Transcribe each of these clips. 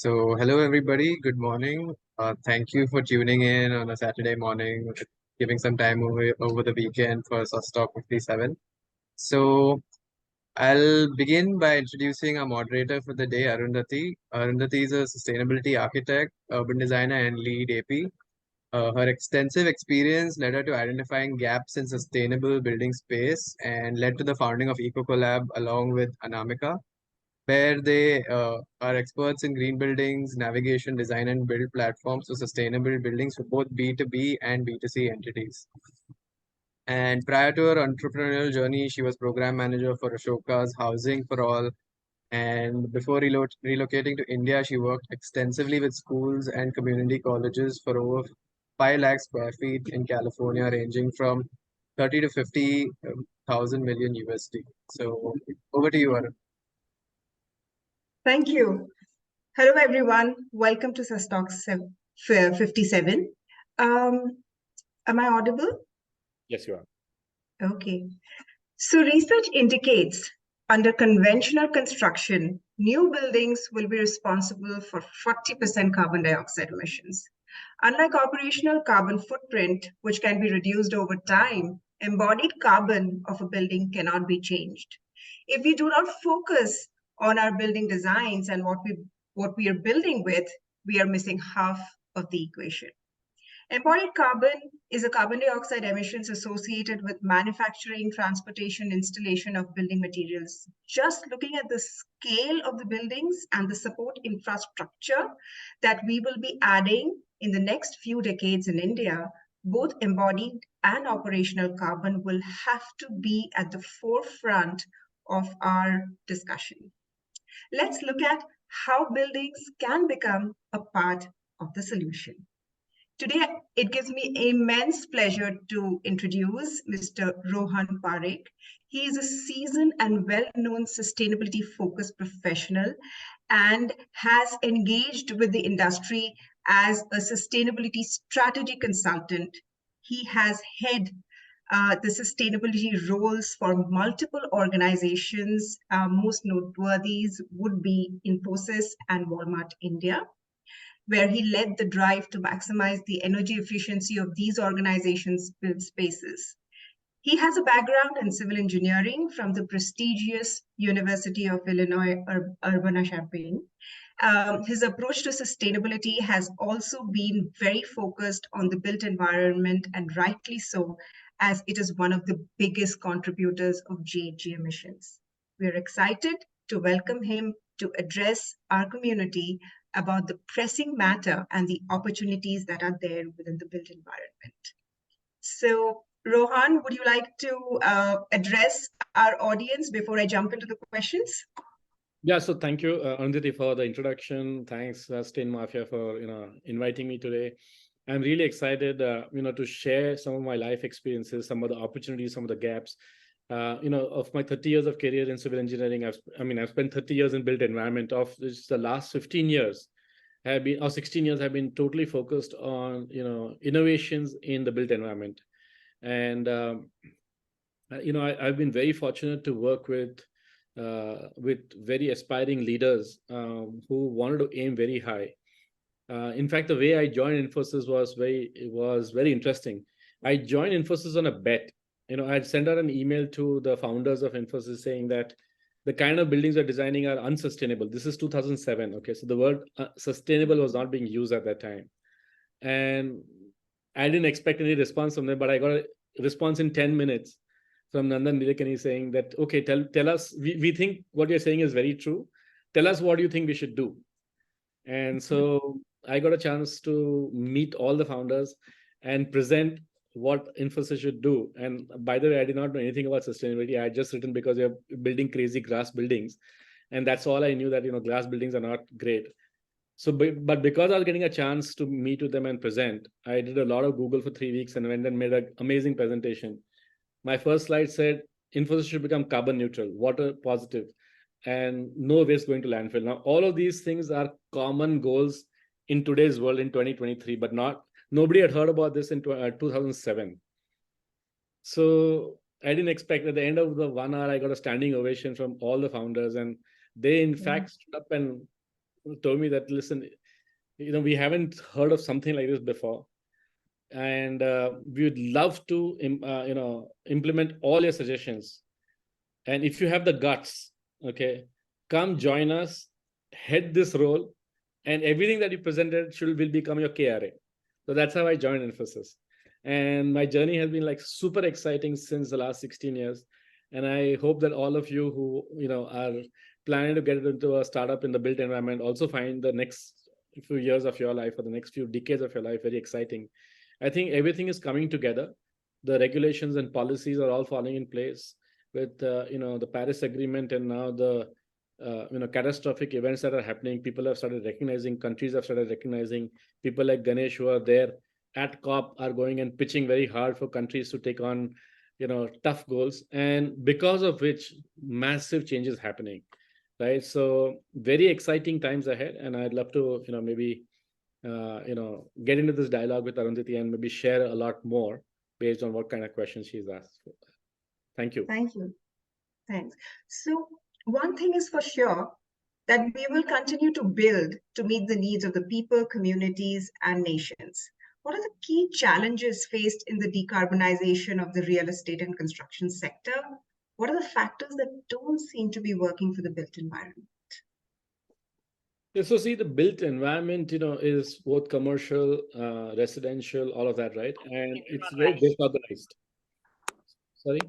Hello everybody. Good morning. Thank you for tuning in on a Saturday morning, giving some time over the weekend for SusTalk 57. So, I'll begin by introducing our moderator for the day, Arundhati. Arundhati is a sustainability architect, urban designer, and lead AP. Her extensive experience led her to identifying gaps in sustainable building space and led to the founding of EcoCollab along with Anamika, where they are experts in green buildings, navigation, design, and build platforms for sustainable buildings for both B2B and B2C entities. And prior to her entrepreneurial journey, she was program manager for Ashoka's Housing for All. And before relocating to India, she worked extensively with schools and community colleges for over 5 lakh square feet in California, ranging from 30 to 50,000 million USD. So over to you, Arun. Thank you. Hello, everyone. Welcome to SusTalk 57. Am I audible? Yes, you are. Okay. So research indicates under conventional construction, new buildings will be responsible for 40% carbon dioxide emissions. Unlike operational carbon footprint, which can be reduced over time, embodied carbon of a building cannot be changed. If we do not focus on our building designs and what we are building with, we are missing half of the equation. Embodied carbon is a carbon dioxide emissions associated with manufacturing, transportation, installation of building materials. Just looking at the scale of the buildings and the support infrastructure that we will be adding in the next few decades in India, both embodied and operational carbon will have to be at the forefront of our discussion. Let's look at how buildings can become a part of the solution. Today, it gives me immense pleasure to introduce Mr. Rohan Parikh. He is a seasoned and well-known sustainability-focused professional and has engaged with the industry as a sustainability strategy consultant. He has had the sustainability roles for multiple organizations. Most noteworthy would be Infosys and Walmart India, where he led the drive to maximize the energy efficiency of these organizations' build spaces. He has a background in civil engineering from the prestigious University of Illinois Urbana-Champaign. His approach to sustainability has also been very focused on the built environment, and rightly so, as it is one of the biggest contributors of GHG emissions. We are excited to welcome him to address our community about the pressing matter and the opportunities that are there within the built environment. So, Rohan, would you like to address our audience before I jump into the questions? Yeah, so thank you, Arundhati, for the introduction. Thanks, Stain Mafia, for inviting me today. I'm really excited, to share some of my life experiences, some of the opportunities, some of the gaps. Of my 30 years of career in civil engineering, I've spent 30 years in built environment. Of this, the last 15 years have been, or 16 years have been totally focused on, innovations in the built environment. And, I've been very fortunate to work with very aspiring leaders who wanted to aim very high. In fact, the way I joined Infosys was very interesting. I joined Infosys on a bet. I had sent out an email to the founders of Infosys saying that the kind of buildings we're designing are unsustainable. This is 2007. Okay, so the word sustainable was not being used at that time, and I didn't expect any response from them. But I got a response in 10 minutes from Nandan Nilekani saying that, okay, tell us. We think what you're saying is very true. Tell us what you think we should do. And so I got a chance to meet all the founders and present what Infosys should do. And by the way, I did not know anything about sustainability. I had just written because you're building crazy glass buildings. And that's all I knew, that, glass buildings are not great. So, but because I was getting a chance to meet with them and present, I did a lot of Google for 3 weeks and went and made an amazing presentation. My first slide said, Infosys should become carbon neutral, water positive, and no waste going to landfill. Now, all of these things are common goals in today's world in 2023, but nobody had heard about this in 2007. So I didn't expect, at the end of the 1 hour, I got a standing ovation from all the founders, and they in fact stood up and told me that, listen, we haven't heard of something like this before, and we would love to implement all your suggestions. And if you have the guts, okay, come join us, head this role, and everything that you presented will become your KRA. So that's how I joined Infosys. And my journey has been like super exciting since the last 16 years. And I hope that all of you who are planning to get into a startup in the built environment also find the next few years of your life or the next few decades of your life very exciting. I think everything is coming together. The regulations and policies are all falling in place with the Paris Agreement, and now the catastrophic events that are happening. People have started recognizing, countries have started recognizing. People like Ganesh, who are there at COP, are going and pitching very hard for countries to take on tough goals, and because of which massive changes happening, right? So very exciting times ahead, and I'd love to maybe get into this dialogue with Arundhati and maybe share a lot more based on what kind of questions she's asked. Thank you. Thank you. Thanks. So one thing is for sure, that we will continue to build to meet the needs of the people, communities, and nations. What are the key challenges faced in the decarbonization of the real estate and construction sector? What are the factors that don't seem to be working for the built environment? Yeah, so see, the built environment, is both commercial, residential, all of that, right? And it's very disorganized. Sorry?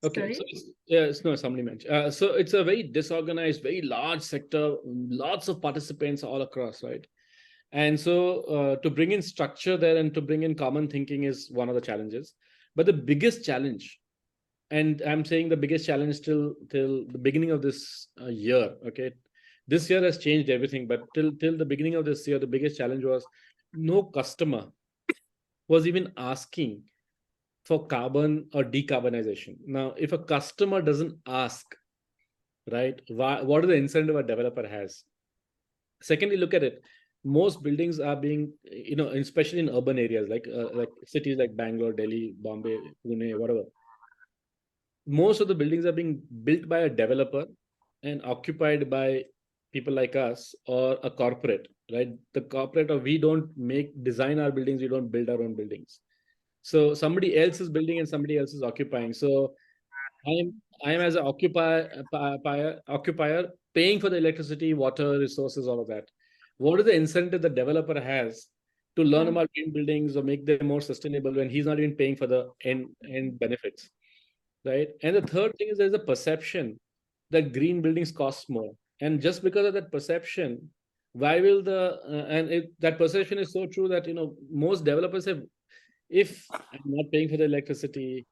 Okay, Sorry? so it's no, somebody mentioned. So it's a very disorganized, very large sector, lots of participants all across, right? And so to bring in structure there and to bring in common thinking is one of the challenges. But the biggest challenge, and I'm saying the biggest challenge till the beginning of this year, okay? This year has changed everything, but till the beginning of this year, the biggest challenge was no customer was even asking for carbon or decarbonization. Now, if a customer doesn't ask, right, what is the incentive a developer has? Secondly, look at it. Most buildings are being, especially in urban areas like cities like Bangalore, Delhi, Bombay, Pune, whatever. Most of the buildings are being built by a developer and occupied by people like us or a corporate, right? The corporate, or we don't design our buildings, we don't build our own buildings. So somebody else is building and somebody else is occupying. So I am as an occupier paying for the electricity, water, resources, all of that. What is the incentive the developer has to learn about green buildings or make them more sustainable when he's not even paying for the end benefits, right? And the third thing is there's a perception that green buildings cost more, and just because of that perception, why will that perception is so true that most developers have, if I'm not paying for the electricity,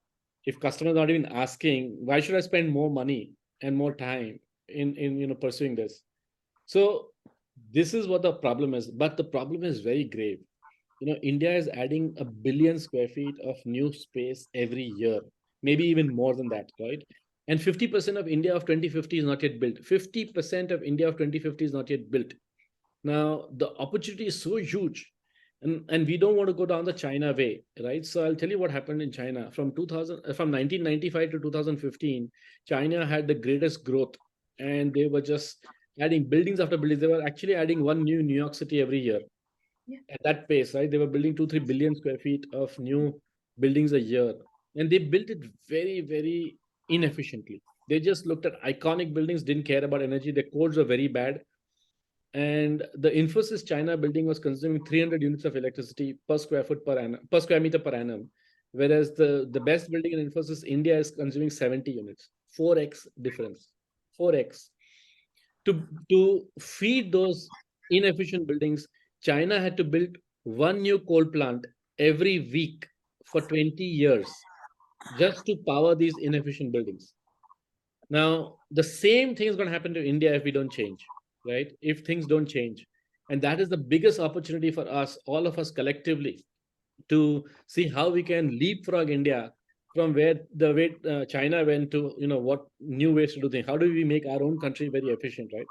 if customers not even asking, why should I spend more money and more time in pursuing this? So this is what the problem is, but the problem is very grave. India is adding 1 billion square feet of new space every year, maybe even more than that, right? And 50% of India of 2050 is not yet built. 50% of India of 2050 is not yet built. Now, the opportunity is so huge, and we don't want to go down the China way, right? So I'll tell you what happened in China from 1995 to 2015. China had the greatest growth, and they were just adding buildings after buildings. They were actually adding one new New York City every year. At that pace, right? They were building 2-3 billion square feet of new buildings a year, and they built it very, very inefficiently. They just looked at iconic buildings, didn't care about energy. Their codes were very bad, and the Infosys China building was consuming 300 units of electricity per square meter per annum, whereas the best building in Infosys India is consuming 70 units, 4x difference, 4x. To feed those inefficient buildings, China had to build one new coal plant every week for 20 years just to power these inefficient buildings. Now, the same thing is going to happen to India if we don't change, right? If things don't change. And that is the biggest opportunity for us, all of us collectively, to see how we can leapfrog India from where the way China went to, what new ways to do things. How do we make our own country very efficient, right?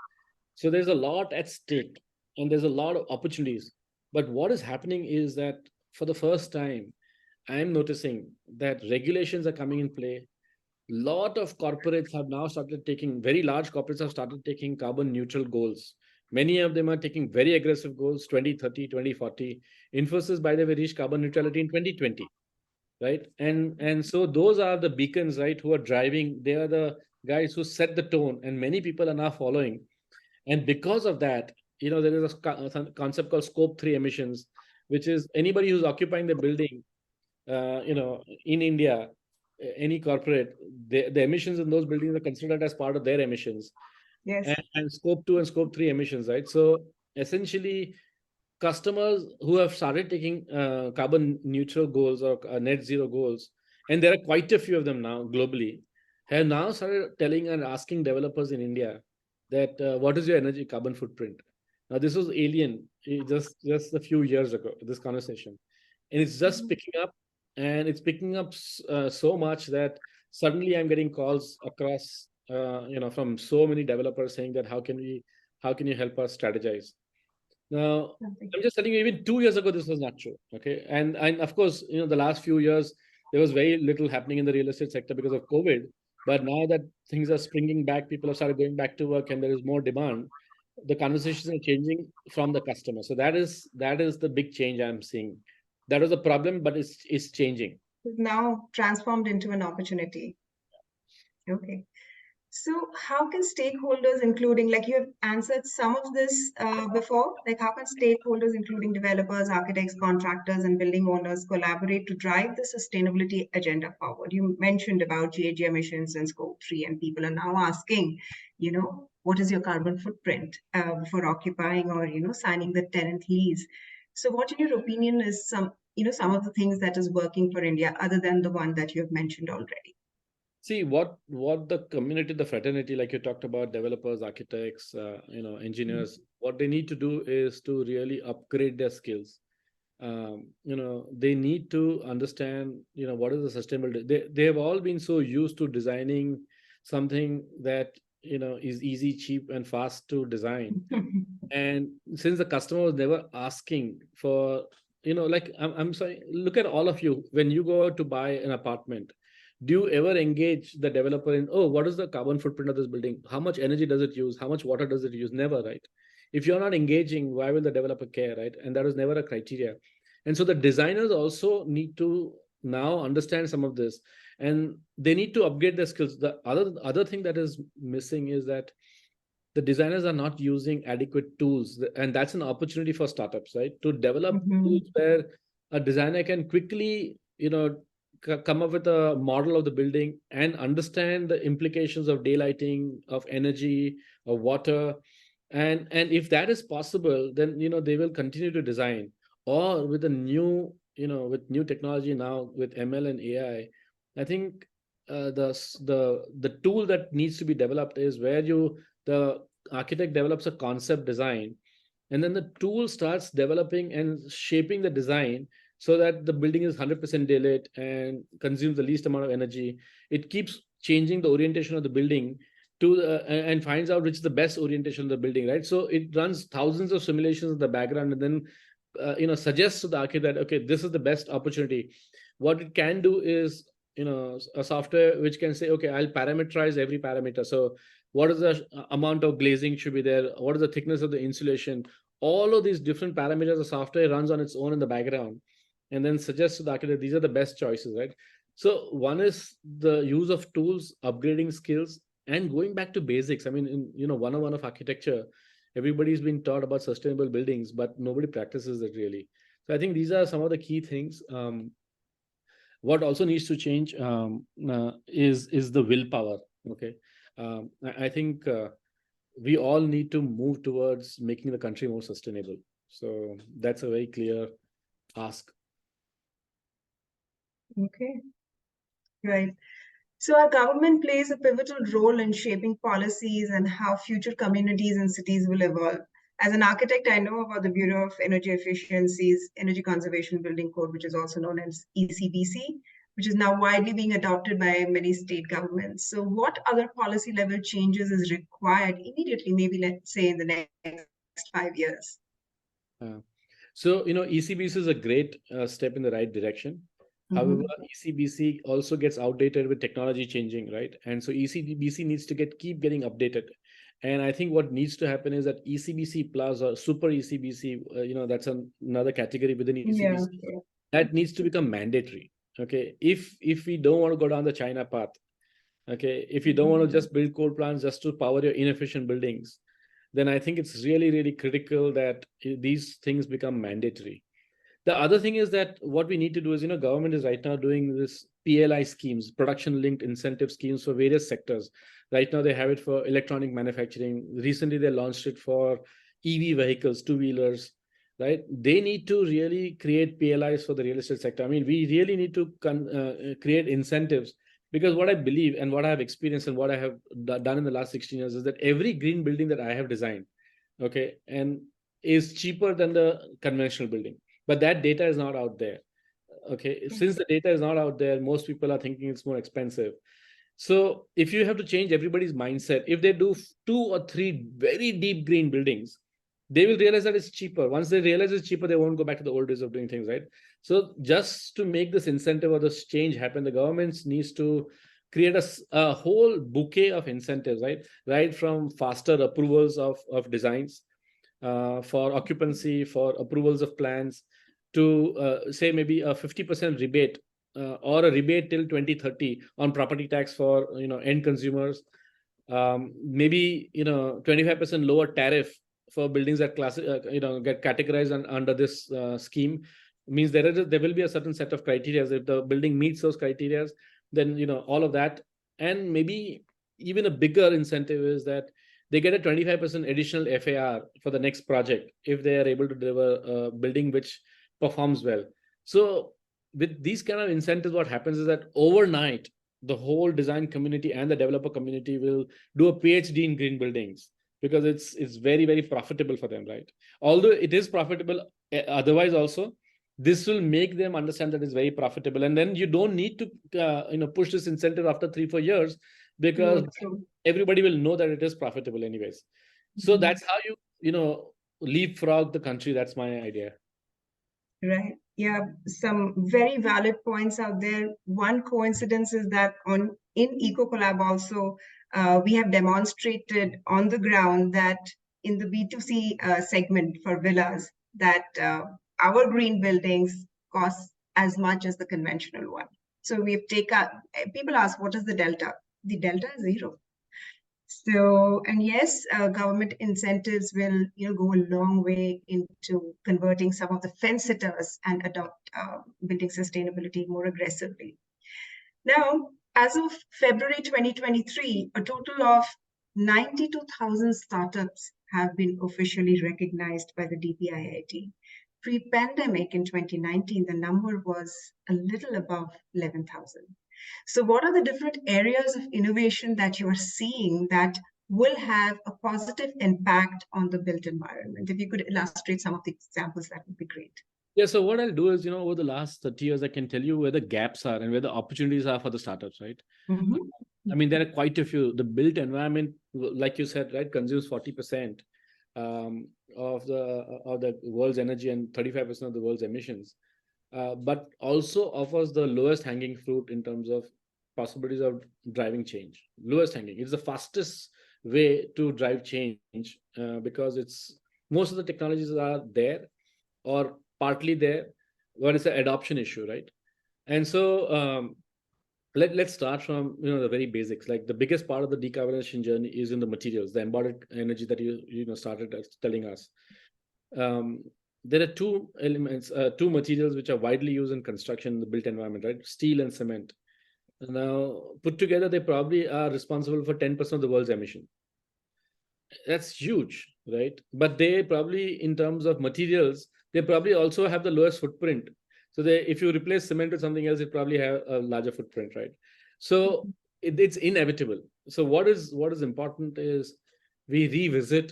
So there's a lot at stake and there's a lot of opportunities. But what is happening is that for the first time, I'm noticing that regulations are coming in play. lot of corporates have now started taking, very large corporates have started taking carbon neutral goals. Many of them are taking very aggressive goals, 2030, 2040. Infosys, by the way, reached carbon neutrality in 2020, right? And so those are the beacons, right, who are driving. They are the guys who set the tone, and many people are now following. And because of that, there is a concept called scope 3 emissions, which is anybody who's occupying the building, in India, any corporate, the emissions in those buildings are considered as part of their emissions. Yes. And scope 2 and scope 3 emissions, right? So essentially, customers who have started taking carbon neutral goals or net zero goals, and there are quite a few of them now globally, have now started telling and asking developers in India that what is your energy carbon footprint? Now, this was alien just a few years ago, this conversation, and it's just picking up, and it's picking up so much that suddenly I'm getting calls across, from so many developers saying that how can you help us strategize? Now, I'm just telling you, even 2 years ago, this was not true. Okay. And of course, the last few years, there was very little happening in the real estate sector because of COVID. But now that things are springing back, people have started going back to work and there is more demand, the conversations are changing from the customer. So that is the big change I'm seeing. That was a problem, but it's changing. Now transformed into an opportunity. Okay. So how can stakeholders, including, like you have answered some of this before, like how can stakeholders, including developers, architects, contractors, and building owners collaborate to drive the sustainability agenda forward? You mentioned about GHG emissions and scope 3, and people are now asking, what is your carbon footprint before occupying or, signing the tenant lease? So what, in your opinion, is some of the things that is working for India other than the one that you have mentioned already? See what the community, the fraternity, like you talked about, developers, architects, engineers, what they need to do is to really upgrade their skills. They need to understand, what is the sustainable. They have all been so used to designing something that is easy, cheap, and fast to design. And since the customer was never asking for, like I'm sorry, look at all of you when you go out to buy an apartment. Do you ever engage the developer in, oh, what is the carbon footprint of this building? How much energy does it use? How much water does it use? Never, right? If you're not engaging, why will the developer care, right? And that is never a criteria. And so the designers also need to now understand some of this, and they need to upgrade their skills. The other thing that is missing is that the designers are not using adequate tools, and that's an opportunity for startups, right, to develop tools where a designer can quickly come up with a model of the building and understand the implications of daylighting, of energy, of water. And if that is possible, then they will continue to design. Or with a new with new technology now, with ML and AI, I think the tool that needs to be developed is where the architect develops a concept design, and then the tool starts developing and shaping the design so that the building is 100% daylit and consumes the least amount of energy. It keeps changing the orientation of the building and finds out which is the best orientation of the building, right? So it runs thousands of simulations in the background, and then suggests to the architect that, okay, this is the best opportunity. What it can do is, a software which can say, okay, I'll parameterize every parameter. So what is the amount of glazing should be there? What is the thickness of the insulation? All of these different parameters, the software runs on its own in the background, and then suggests to the architect these are the best choices, right? So one is the use of tools, upgrading skills, and going back to basics. I mean, in 101 of architecture, everybody's been taught about sustainable buildings, but nobody practices it really. So I think these are some of the key things. What also needs to change is the willpower. Okay, I think we all need to move towards making the country more sustainable. So that's a very clear ask. Okay, right. So our government plays a pivotal role in shaping policies and how future communities and cities will evolve. As an architect, I know about the Bureau of Energy Efficiency's Energy Conservation Building Code, which is also known as ECBC, which is now widely being adopted by many state governments. So what other policy level changes is required immediately, maybe let's say in the next 5 years? So ECBC is a great step in the right direction. However, ECBC also gets outdated with technology changing, right? And so ECBC needs to keep getting updated. And I think what needs to happen is that ECBC plus or super ECBC, that's another category within ECBC, Yeah. that needs to become mandatory. Okay, if we don't want to go down the China path, okay, if you don't want to just build coal plants just to power your inefficient buildings, then I think it's really, really critical that these things become mandatory. The other thing is that what we need to do is, government is right now doing this PLI schemes, production linked incentive schemes for various sectors. Right now they have it for electronic manufacturing. Recently they launched it for EV vehicles, two-wheelers, right? They need to really create PLIs for the real estate sector. I mean, we really need to create incentives, because what I believe and what I have experienced and what I have done in the last 16 years is that every green building that I have designed, okay, and is cheaper than the conventional building. But that data is not out there. Okay, since the data is not out there, most people are thinking it's more expensive. So if you have to change everybody's mindset, if they do 2 or 3 very deep green buildings, they will realize that it's cheaper. Once they realize it's cheaper, they won't go back to the old days of doing things, right? So just to make this incentive or this change happen, the government needs to create a whole bouquet of incentives, right from faster approvals of designs, for occupancy, for approvals of plans, to say maybe a 50% rebate, or a rebate till 2030 on property tax for end consumers. Maybe 25% lower tariff for buildings that get categorized under this scheme. Means there will be a certain set of criteria. If the building meets those criteria, then all of that. And maybe even a bigger incentive is that they get a 25% additional FAR for the next project if they are able to deliver a building which performs well. So with these kind of incentives, what happens is that overnight, the whole design community and the developer community will do a PhD in green buildings, because it's very, very profitable for them, right? Although it is profitable otherwise also, this will make them understand that it's very profitable. And then you don't need to push this incentive after 3-4 years, because everybody will know that it is profitable anyways. So that's how you leapfrog the country. That's my idea. Right. Yeah, some very valid points out there. One coincidence is that in EcoCollab also, we have demonstrated on the ground that in the B2C segment for villas, that our green buildings cost as much as the conventional one. So we've taken, people ask, what is the delta? The delta is zero. So, and yes, government incentives will go a long way into converting some of the fence sitters and adopt building sustainability more aggressively. Now, as of February 2023, a total of 92,000 startups have been officially recognized by the DPIIT. Pre-pandemic in 2019, the number was a little above 11,000. So what are the different areas of innovation that you are seeing that will have a positive impact on the built environment? If you could illustrate some of the examples, that would be great. Yeah, so what I'll do is, over the last 30 years, I can tell you where the gaps are and where the opportunities are for the startups, right? I mean, there are quite a few. The built environment, like you said, right, consumes 40% of the world's energy and 35% of the world's emissions. But also offers the lowest hanging fruit in terms of possibilities of driving change. Lowest hanging. It's the fastest way to drive change, because most of the technologies are there or partly there, but it's an adoption issue, right? And so let's start from the very basics. Like, the biggest part of the decarbonization journey is in the materials, the embodied energy that you started telling us. There are two elements, two materials which are widely used in construction in the built environment, right? Steel and cement. Now, put together, they probably are responsible for 10% of the world's emission. That's huge, right? But they probably, in terms of materials, they probably also have the lowest footprint. So if you replace cement with something else, it probably have a larger footprint, right? So it's inevitable. So what is important is we revisit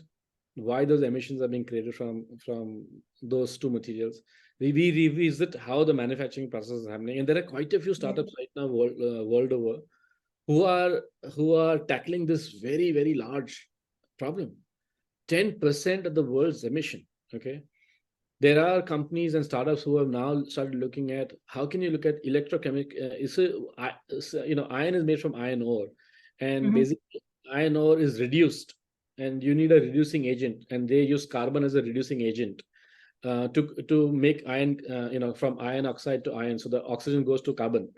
why those emissions are being created from those two materials. We revisit how the manufacturing process is happening, and there are quite a few startups right now world over who are tackling this very, very large problem. 10% of the world's emission. Okay, there are companies and startups who have now started looking at how can you look at iron is made from iron ore, and basically iron ore is reduced, and you need a reducing agent, and they use carbon as a reducing agent to make iron, from iron oxide to iron, so the oxygen goes to carbon.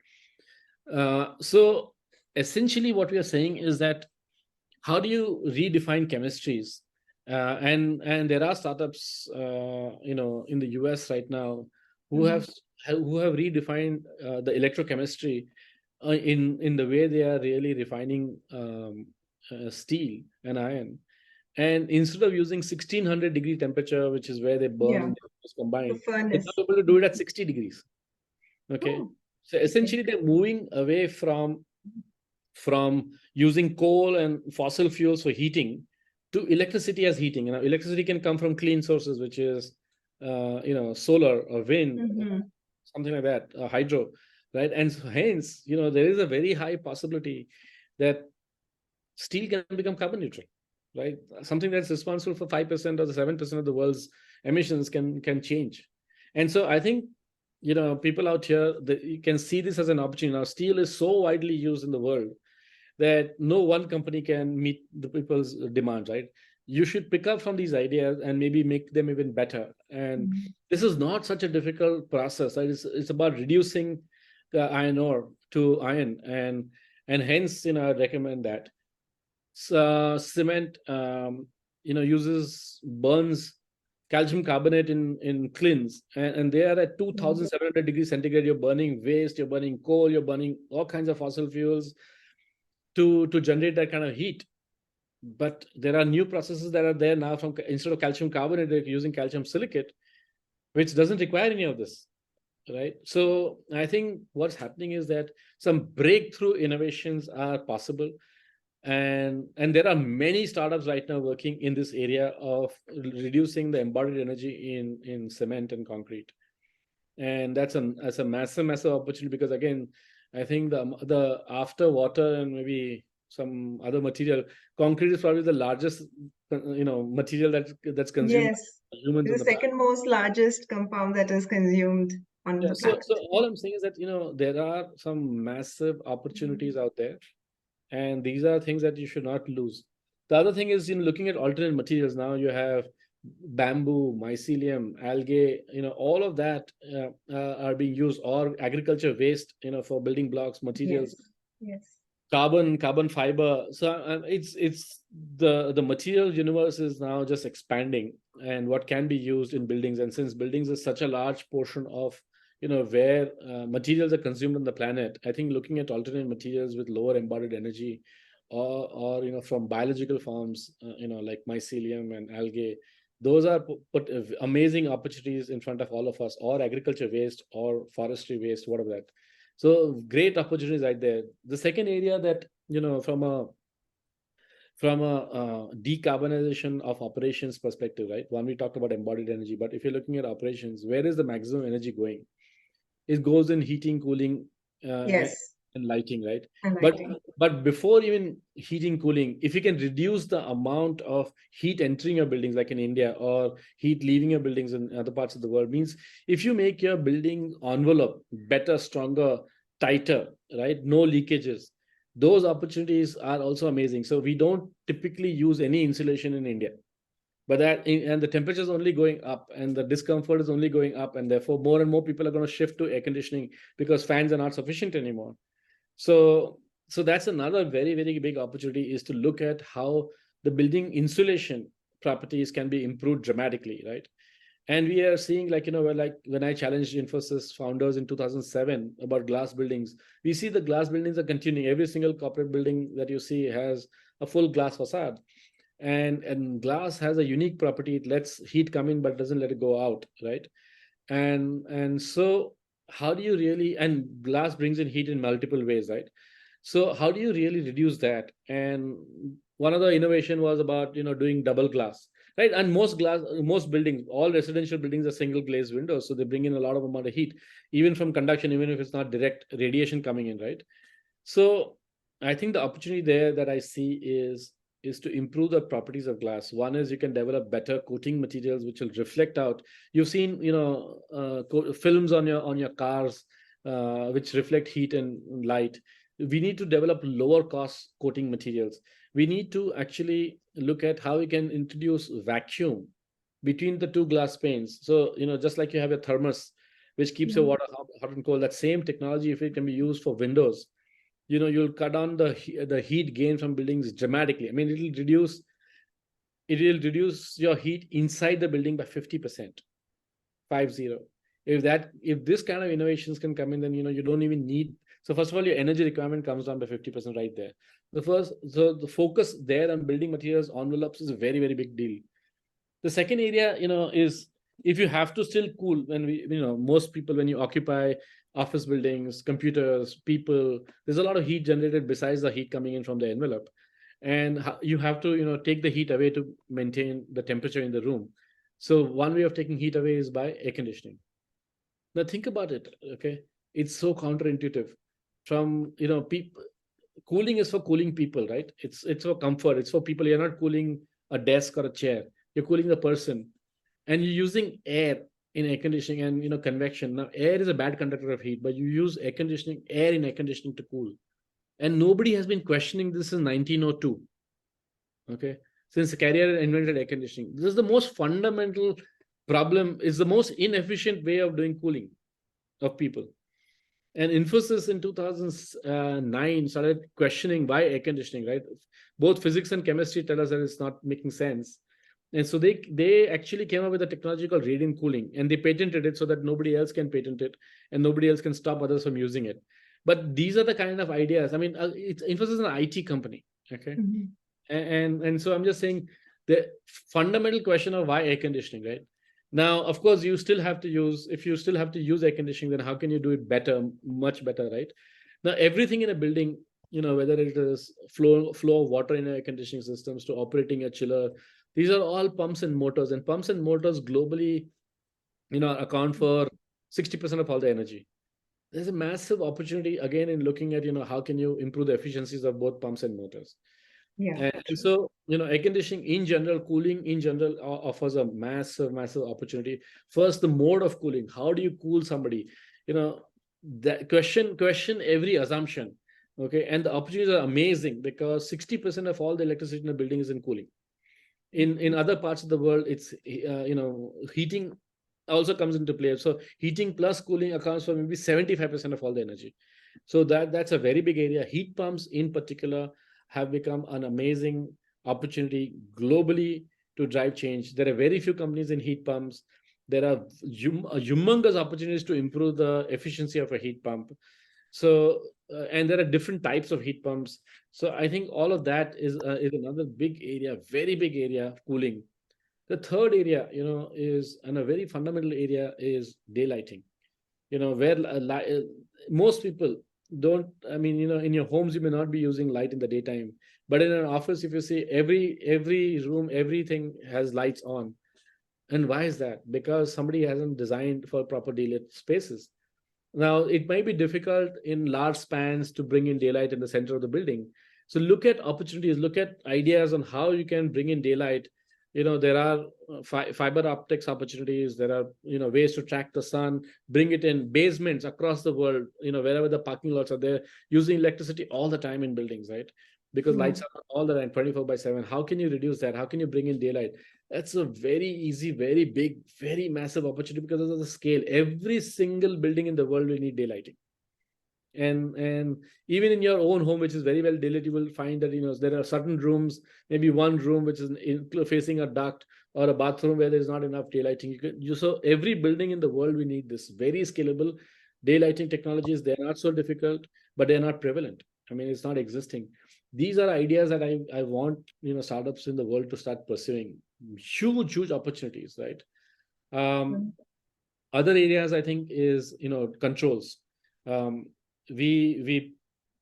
So essentially, what we are saying is that how do you redefine chemistries? And there are startups, in the US right now who have redefined the electrochemistry in the way they are really refining steel and iron. And instead of using 1600-degree temperature, which is where they burn and they combine, they're now able to do it at 60 degrees. Okay. So essentially, they're moving away from using coal and fossil fuels for heating to electricity as heating. Electricity can come from clean sources, which is solar or wind, something like that, hydro, right? And so hence, there is a very high possibility that steel can become carbon neutral, right? Something that's responsible for 5% or the 7% of the world's emissions can change. And so I think, people out here, you can see this as an opportunity. Now, steel is so widely used in the world that no one company can meet the people's demands, right? You should pick up from these ideas and maybe make them even better. And this is not such a difficult process, right? It's about reducing the iron ore to iron, and hence, I recommend that. Cement, burns calcium carbonate in kilns, and they are at 2,700 degrees centigrade. You're burning waste, you're burning coal, you're burning all kinds of fossil fuels to generate that kind of heat. But there are new processes that are there now. Instead of calcium carbonate, they're using calcium silicate, which doesn't require any of this, right? So I think what's happening is that some breakthrough innovations are possible, and there are many startups right now working in this area of reducing the embodied energy in cement and concrete. And that's a massive opportunity, because again, I think the after water and maybe some other material, concrete is probably the largest material that's consumed by humans on The the planet. second most largest compound that is consumed on the So planet. all I'm saying is that there are some massive opportunities out there, and these are things that you should not lose. The other thing is, looking at alternate materials. Now you have bamboo, mycelium, algae, all of that are being used, or agriculture waste, for building blocks, materials, carbon fiber. So it's the material universe is now just expanding, and what can be used in buildings. And since buildings is such a large portion of where materials are consumed on the planet, I think looking at alternate materials with lower embodied energy, or from biological forms, like mycelium and algae, those are put amazing opportunities in front of all of us, or agriculture waste or forestry waste, whatever that. So great opportunities right there. The second area that from a decarbonization of operations perspective, right? One, we talked about embodied energy, but if you're looking at operations, where is the maximum energy going? It goes in heating, cooling, and lighting, right? But before even heating, cooling, if you can reduce the amount of heat entering your buildings, like in India, or heat leaving your buildings in other parts of the world, means if you make your building envelope better, stronger, tighter, right? No leakages. Those opportunities are also amazing. So we don't typically use any insulation in India. But and the temperature is only going up, and the discomfort is only going up, and therefore more and more people are going to shift to air conditioning because fans are not sufficient anymore. So that's another very, very big opportunity, is to look at how the building insulation properties can be improved dramatically, right? And we are seeing, like when I challenged Infosys founders in 2007 about glass buildings, we see the glass buildings are continuing. Every single corporate building that you see has a full glass facade. And glass has a unique property. It lets heat come in but doesn't let it go out, right? And so how do you really, and glass brings in heat in multiple ways, right? So how do you really reduce that? And one of the innovation was about doing double glass, right? And most buildings, all residential buildings, are single glazed windows, so they bring in a lot of amount of heat, even from conduction, even if it's not direct radiation coming in, right? So I think the opportunity there that I see is is to improve the properties of glass. One is you can develop better coating materials which will reflect out. You've seen, films on your cars which reflect heat and light. We need to develop lower cost coating materials. We need to actually look at how we can introduce vacuum between the two glass panes. So, just like you have a thermos, which keeps your water hot and cold, that same technology, if it can be used for windows, you'll cut down the heat gain from buildings dramatically. I mean, it will reduce your heat inside the building by 50%, 50. If this kind of innovations can come in, then you don't even need. So first of all, your energy requirement comes down by 50% right there. So the focus there on building materials envelopes is a very, very big deal. The second area, is if you have to still cool, when most people, when you occupy office buildings, computers, people, there's a lot of heat generated besides the heat coming in from the envelope. And you have to, take the heat away to maintain the temperature in the room. So one way of taking heat away is by air conditioning. Now think about it, okay? It's so counterintuitive. From, people, cooling is for cooling people, right? It's for comfort. It's for people. You're not cooling a desk or a chair. You're cooling the person. And you're using air in air conditioning and convection. Now, air is a bad conductor of heat, but you use air in air conditioning to cool. And nobody has been questioning this in 1902. Okay, since Carrier invented air conditioning, this is the most fundamental problem. Is the most inefficient way of doing cooling of people. And Infosys in 2009 started questioning why air conditioning. Right, both physics and chemistry tell us that it's not making sense. And so they actually came up with a technology called radiant cooling, and they patented it so that nobody else can patent it and nobody else can stop others from using it. But these are the kind of ideas. I mean, Infosys is an IT company, okay? And so I'm just saying the fundamental question of why air conditioning, right? Now, of course, if you still have to use air conditioning, then how can you do it better, much better, right? Now, everything in a building, whether it is flow of water in air conditioning systems to operating a chiller, these are all pumps and motors, and pumps and motors globally, account for 60% of all the energy. There's a massive opportunity again in looking at, how can you improve the efficiencies of both pumps and motors. Yeah. And so, air conditioning in general, cooling in general offers a massive, massive opportunity. First, the mode of cooling. How do you cool somebody? That question every assumption. Okay. And the opportunities are amazing because 60% of all the electricity in a building is in cooling. In other parts of the world, it's heating also comes into play. So heating plus cooling accounts for maybe 75% of all the energy. So that's a very big area. Heat pumps in particular have become an amazing opportunity globally to drive change. There are very few companies in heat pumps. There are humongous opportunities to improve the efficiency of a heat pump. So, and there are different types of heat pumps. So I think all of that is another big area, very big area of cooling. The third area, is, and a very fundamental area, is daylighting. Where most people don't. I mean, in your homes you may not be using light in the daytime, but in an office, if you see every room, everything has lights on. And why is that? Because somebody hasn't designed for proper daylit spaces. Now, it might be difficult in large spans to bring in daylight in the center of the building. So look at opportunities, look at ideas on how you can bring in daylight. There are fiber optics opportunities. There are, ways to track the sun, bring it in basements across the world, wherever the parking lots are there, using electricity all the time in buildings, right? Because lights are all the time, 24/7. How can you reduce that? How can you bring in daylight? That's a very easy, very big, very massive opportunity because of the scale. Every single building in the world will need daylighting. And even in your own home, which is very well daylit, you will find that there are certain rooms, maybe one room which is facing a duct, or a bathroom where there is not enough daylighting. So every building in the world, we need this very scalable daylighting technologies. They're not so difficult, but they're not prevalent. I mean, it's not existing. These are ideas that I want startups in the world to start pursuing. Huge opportunities, right? Other areas I think is controls. We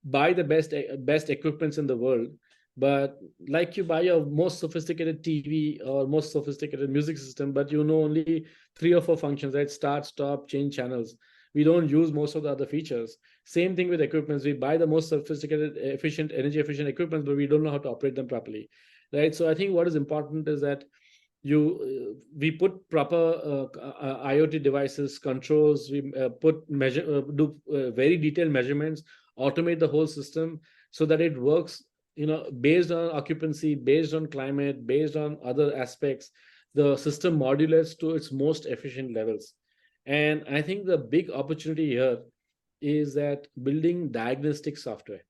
buy the best equipments in the world, but like you buy your most sophisticated TV or most sophisticated music system, but only 3 or 4 functions, right? Start, stop, change channels. We don't use most of the other features. Same thing with equipments. We buy the most sophisticated, efficient, energy efficient equipment, but we don't know how to operate them properly, right? So I think what is important is that we put proper IoT devices, controls. We do very detailed measurements, automate the whole system so that it works. Based on occupancy, based on climate, based on other aspects, the system modulates to its most efficient levels. And I think the big opportunity here is that building diagnostic software.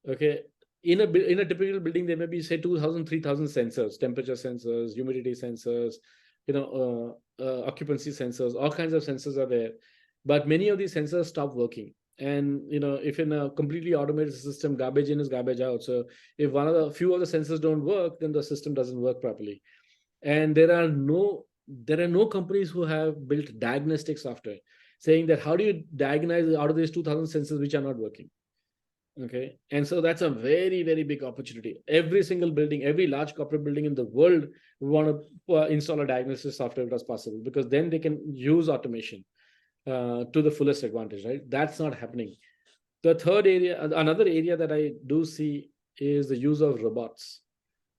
Okay, in a typical building, there may be, say, 2,000, 3,000 sensors, temperature sensors, humidity sensors, occupancy sensors, all kinds of sensors are there. But many of these sensors stop working. And if in a completely automated system, garbage in is garbage out. So if few of the sensors don't work, then the system doesn't work properly. And there are no companies who have built diagnostic software, saying that how do you diagnose out of these 2,000 sensors which are not working? Okay, and so that's a very, very big opportunity. Every single building, every large corporate building in the world would want to install a diagnosis software if that's possible, because then they can use automation to the fullest advantage, right? That's not happening. The third area, another area that I do see is the use of robots.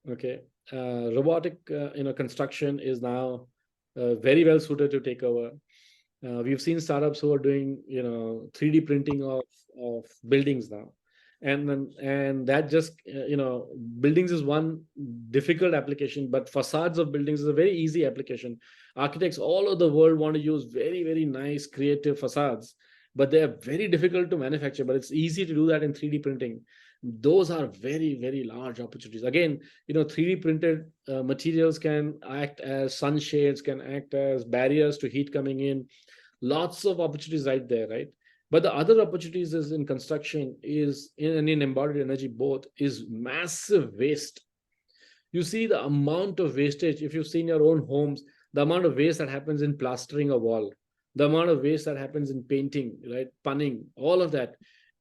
Okay, robotic construction is now very well suited to take over. We've seen startups who are doing 3D printing of buildings now, and that just buildings is one difficult application, but facades of buildings is a very easy application. Architects all over the world want to use very, very nice creative facades, but they are very difficult to manufacture. But it's easy to do that in 3D printing. Those are very, very large opportunities. Again, 3D printed materials can act as sunshades, can act as barriers to heat coming in. Lots of opportunities right there, right? But the other opportunities is in construction, and in embodied energy both, is massive waste. You see the amount of wastage, if you've seen your own homes, the amount of waste that happens in plastering a wall, the amount of waste that happens in painting, right? Punning, all of that.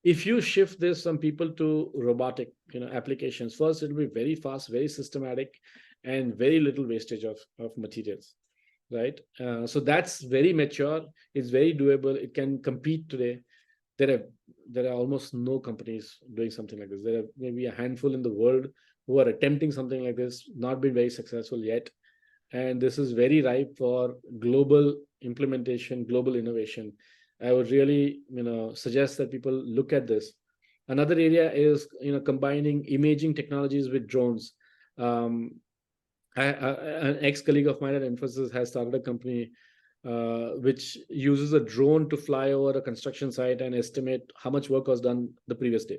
If you shift this, some people to robotic applications, first it'll be very fast, very systematic, and very little wastage of materials, right? So that's very mature. It's very doable. It can compete today. There are almost no companies doing something like this. There are maybe a handful in the world who are attempting something like this, not been very successful yet. And this is very ripe for global implementation, global innovation. I would really suggest that people look at this. Another area is combining imaging technologies with drones. An ex-colleague of mine at Infosys has started a company which uses a drone to fly over a construction site and estimate how much work was done the previous day.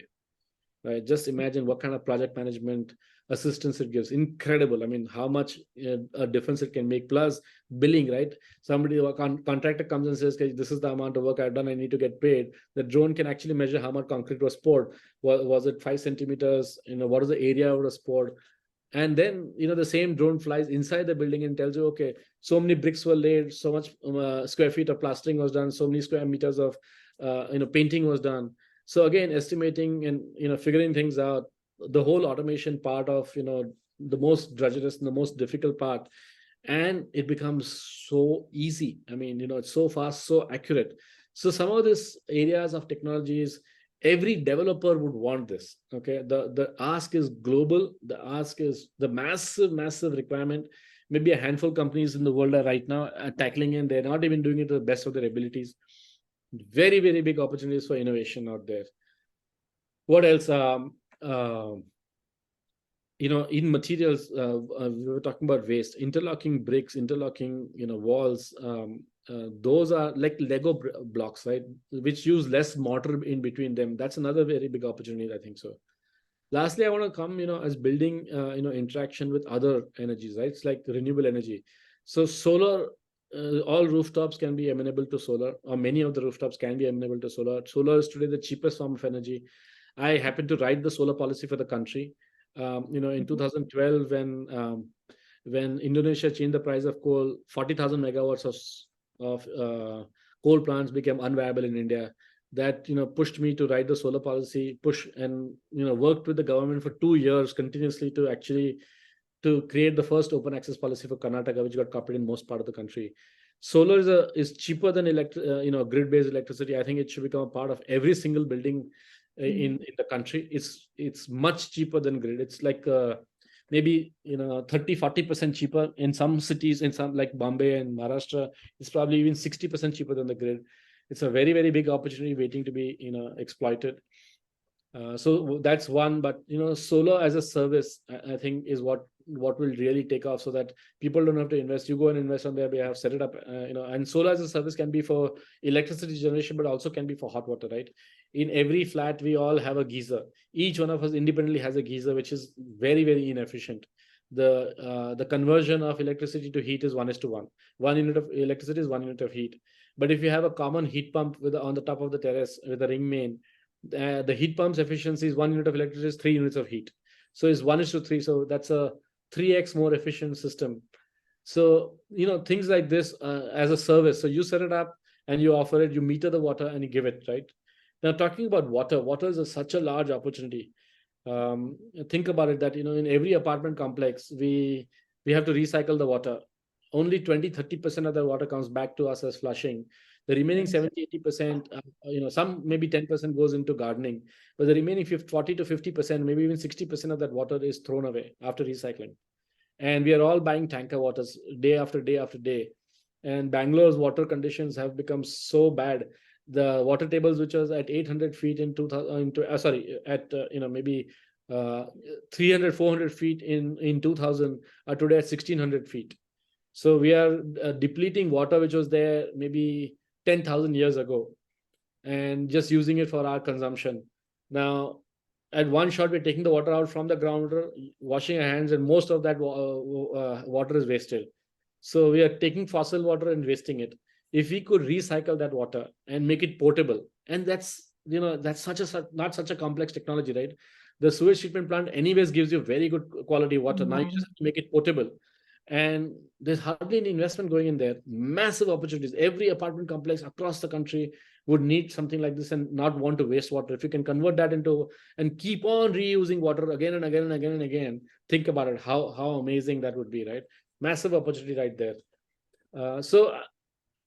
Right? Just imagine what kind of project management assistance it gives. Incredible. I mean, how much a difference it can make. Plus billing, right? Somebody, contractor comes and says, okay, this is the amount of work I've done, I need to get paid. The drone can actually measure how much concrete was poured. Was it 5 centimeters? What is the area was poured? And then, the same drone flies inside the building and tells you, okay, so many bricks were laid, so much square feet of plastering was done, so many square meters of, painting was done. So again, estimating and, figuring things out, the whole automation part of, the most drudgerous and the most difficult part. And it becomes so easy. I mean, it's so fast, so accurate. So some of these areas of technologies, every developer would want this. Okay, the ask is global. The ask is the massive requirement. Maybe a handful of companies in the world are right now tackling it. They're not even doing it to the best of their abilities. Very, very big opportunities for innovation out there. What else? In materials, we were talking about waste, interlocking bricks, interlocking, walls. Those are like Lego blocks, right? Which use less mortar in between them. That's another very big opportunity, I think so. Lastly, I want to come, as building, interaction with other energies, right? It's like renewable energy. So solar, all rooftops can be amenable to solar, or many of the rooftops can be amenable to solar. Solar is today the cheapest form of energy. I happen to write the solar policy for the country. In 2012, when Indonesia changed the price of coal, 40,000 megawatts of coal plants became unviable in India. That pushed me to write the solar policy, worked with the government for 2 years continuously to actually to create the first open access policy for Karnataka, which got copied in most part of the country. Solar is cheaper than grid-based electricity. I think it should become a part of every single building in the country. It's much cheaper than grid. It's like maybe 30-40% cheaper in some cities, in some like Bombay and Maharashtra. It's probably even 60% cheaper than the grid. It's a very, very big opportunity waiting to be exploited. So that's one, but solar as a service, I think, is what will really take off, so that people don't have to invest. You go and invest on their behalf, set it up, and solar as a service can be for electricity generation, but also can be for hot water, right? In every flat, we all have a geyser. Each one of us independently has a geyser, which is very, very inefficient. The conversion of electricity to heat is 1:1. 1 unit of electricity is 1 unit of heat. But if you have a common heat pump on the top of the terrace with a ring main, the heat pump's efficiency is 1 unit of electricity is 3 units of heat. So it's 1:3. So that's a 3x more efficient system. So, things like this as a service. So you set it up and you offer it, you meter the water and you give it, right? Now, talking about water is such a large opportunity. Think about it that, in every apartment complex, we have to recycle the water. Only 20-30% of the water comes back to us as flushing. The remaining 70-80%, some maybe 10% goes into gardening, but the remaining 40-50%, maybe even 60% of that water is thrown away after recycling. And we are all buying tanker waters day after day after day. And Bangalore's water conditions have become so bad. The water tables, which was at 800 feet in 2000, at maybe 300-400 feet in 2000, are today at 1600 feet. So we are depleting water which was there maybe 10,000 years ago, and just using it for our consumption. Now, at one shot, we're taking the water out from the groundwater, washing our hands, and most of that water is wasted. So we are taking fossil water and wasting it. If we could recycle that water and make it portable, and that's not such a complex technology, right? The sewage treatment plant anyways gives you very good quality water. Now you just have to make it portable. And there's hardly any investment going in there. Massive opportunities. Every apartment complex across the country would need something like this and not want to waste water. If you can convert that into and keep on reusing water again and again and again and again, think about it, how amazing that would be, right? Massive opportunity right there. So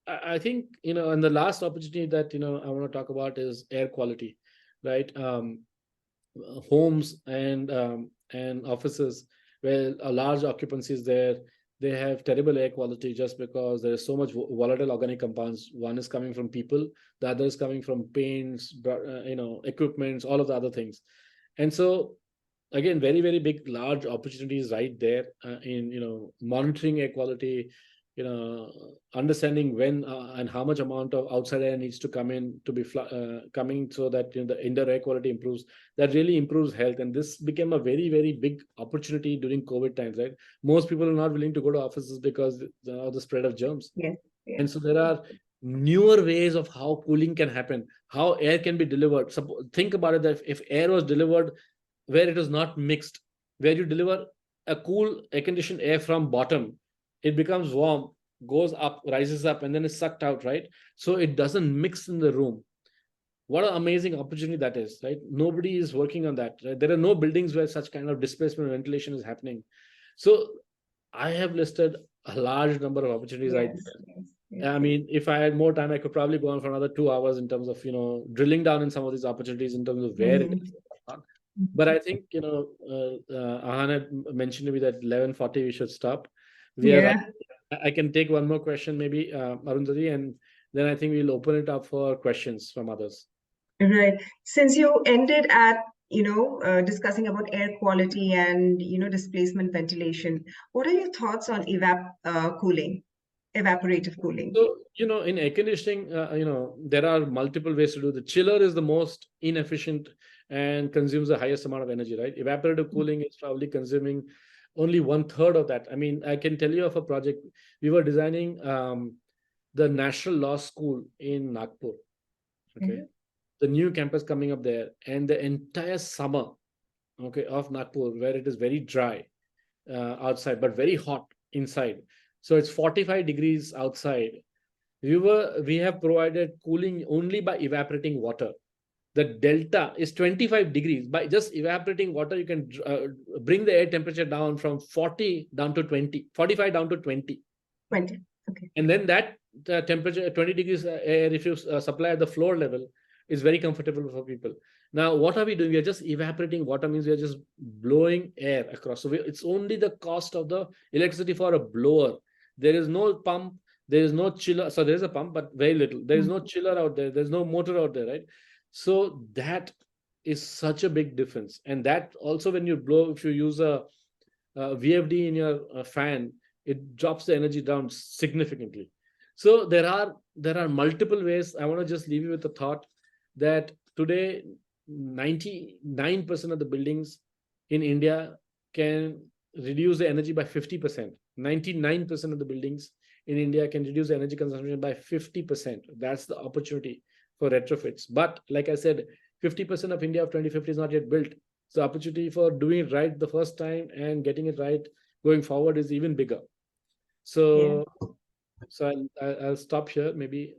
I think, and the last opportunity that, I want to talk about is air quality, right? Homes and offices where a large occupancy is there, they have terrible air quality just because there is so much volatile organic compounds. One is coming from people, the other is coming from paints, equipments, all of the other things. And so, again, very, very big, large opportunities right there in, monitoring air quality, understanding when and how much amount of outside air needs to come in to be coming, so that the indoor air quality improves. That really improves health, and this became a very, very big opportunity during COVID times, right? Most people are not willing to go to offices because of the spread of germs. Yes. And so there are newer ways of how cooling can happen, how air can be delivered. So think about it, that if air was delivered where it is not mixed, where you deliver a cool air-conditioned air from bottom, it becomes warm, goes up, rises up, and then is sucked out, right? So it doesn't mix in the room. What an amazing opportunity that is, right? Nobody is working on that, right? There are no buildings where such kind of displacement ventilation is happening. So I have listed a large number of opportunities right there. Yes. I mean, if I had more time, I could probably go on for another 2 hours in terms of, drilling down in some of these opportunities in terms of where it is. But I think, Ahan had mentioned to me that 11:40 we should stop. I can take one more question, maybe, Arundhati, and then I think we'll open it up for questions from others. Right. Since you ended at, discussing about air quality and, displacement ventilation, what are your thoughts on cooling, evaporative cooling? So, in air conditioning, there are multiple ways to do. The chiller is the most inefficient and consumes the highest amount of energy, right? Evaporative cooling is probably consuming only 1/3 of that. I mean, I can tell you of a project. We were designing the National Law School in Nagpur. Okay. The new campus coming up there, and the entire summer, of Nagpur, where it is very dry outside, but very hot inside. So it's 45 degrees outside. We have provided cooling only by evaporating water. the delta is 25 degrees. By just evaporating water, you can bring the air temperature down from 40 down to 20, 45 down to 20. 20. Okay. And then that temperature, 20 degrees air, if you supply at the floor level, is very comfortable for people. Now, what are we doing? We are just evaporating water, means we are just blowing air across. So it's only the cost of the electricity for a blower. There is no pump, there is no chiller. So there is a pump, but very little. There is no chiller out there. There's no motor out there, right? So that is such a big difference. And that also, when you blow, if you use a VFD in your fan, it drops the energy down significantly. So there are multiple ways. I want to just leave you with the thought that today 99% of the buildings in India can reduce the energy by 50%. 99% of the buildings in India can reduce the energy consumption by 50%. That's the opportunity for retrofits. But like I said, 50% of India of 2050 is not yet built. So opportunity for doing it right the first time and getting it right going forward is even bigger. So, I'll stop here maybe.